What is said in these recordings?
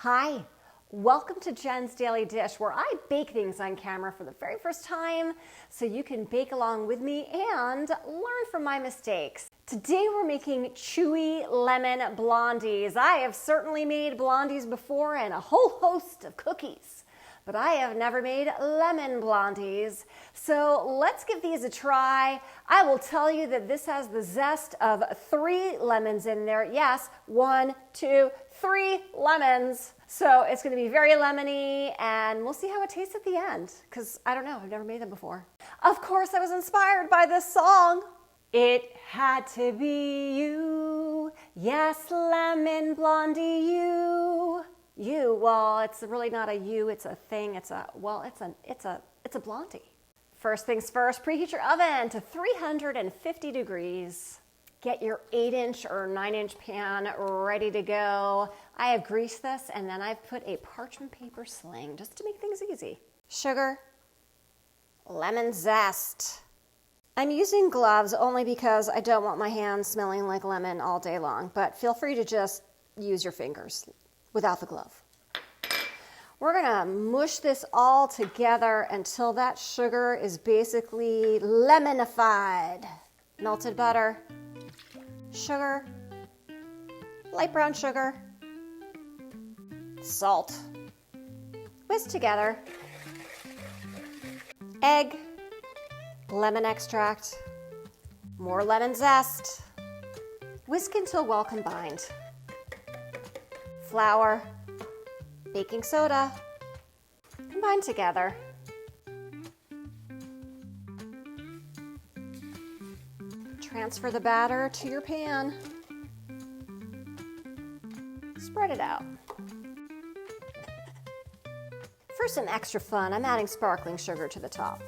Hi, welcome to Jen's Daily Dish, where I bake things on camera for the very first time so you can bake along with me and learn from my mistakes. Today we're making chewy lemon blondies. I have certainly made blondies before and a whole host of cookies, but I have never made lemon blondies. So let's give these a try. I will tell you that this has the zest of 3 lemons in there. Yes, 1, 2, 3 lemons. So it's going to be very lemony, and we'll see how it tastes at the end, because I don't know, I've never made them before. Of course, I was inspired by this song. It had to be you, yes, lemon blondie, you. You, well, it's really not a you, it's a thing, it's a blondie. First things first, preheat your oven to 350 degrees. Get your 8-inch or 9-inch pan ready to go. I have greased this, and then I've put a parchment paper sling just to make things easy. Sugar, lemon zest. I'm using gloves only because I don't want my hands smelling like lemon all day long, but feel free to just use your fingers without the glove. We're gonna mush this all together until that sugar is basically lemonified. Melted butter, sugar, light brown sugar, salt. Whisk together. Egg, lemon extract, more lemon zest. Whisk until well combined. Flour, baking soda, combine together. Transfer the batter to your pan. Spread it out. For some extra fun, I'm adding sparkling sugar to the top.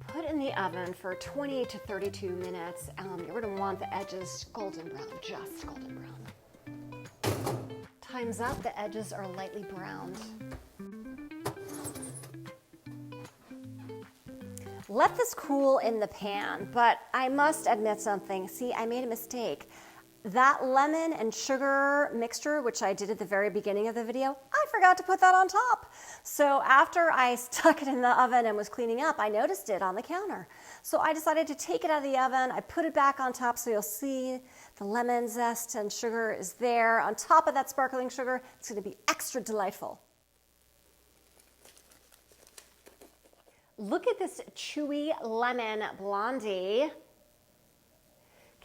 Put in the oven for 28 to 32 minutes. You're going to want the edges golden brown, just golden brown. Time's up, the edges are lightly browned. Let this cool in the pan, but I must admit something. See, I made a mistake. That lemon and sugar mixture, which I did at the very beginning of the video, I forgot to put that on top. So after I stuck it in the oven and was cleaning up, I noticed it on the counter. So I decided to take it out of the oven. I put it back on top so you'll see the lemon zest and sugar is there. On top of that sparkling sugar, it's going to be extra delightful. Look at this chewy lemon blondie.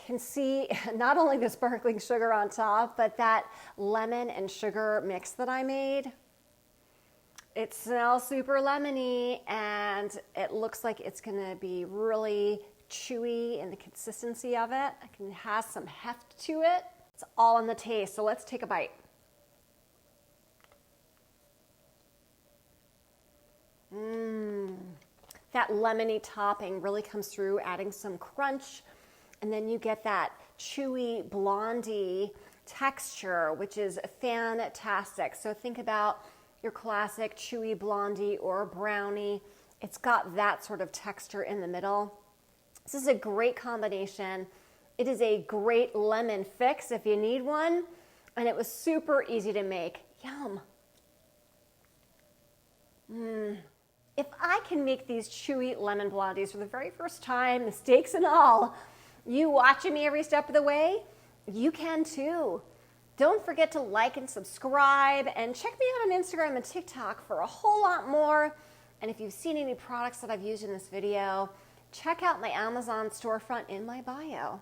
Can see not only the sparkling sugar on top, but that lemon and sugar mix that I made. It smells super lemony, and it looks like it's gonna be really chewy in the consistency of it. It has some heft to it. It's all in the taste, so let's take a bite. That lemony topping really comes through, adding some crunch. And then you get that chewy blondie texture, which is fantastic. So think about your classic chewy blondie or brownie. It's got that sort of texture in the middle. This is a great combination. It is a great lemon fix if you need one. And it was super easy to make. Yum. If I can make these chewy lemon blondies for the very first time, mistakes and all, you watching me every step of the way, you can too. Don't forget to like and subscribe, and check me out on Instagram and TikTok for a whole lot more. And if you've seen any products that I've used in this video, check out my Amazon storefront in my bio.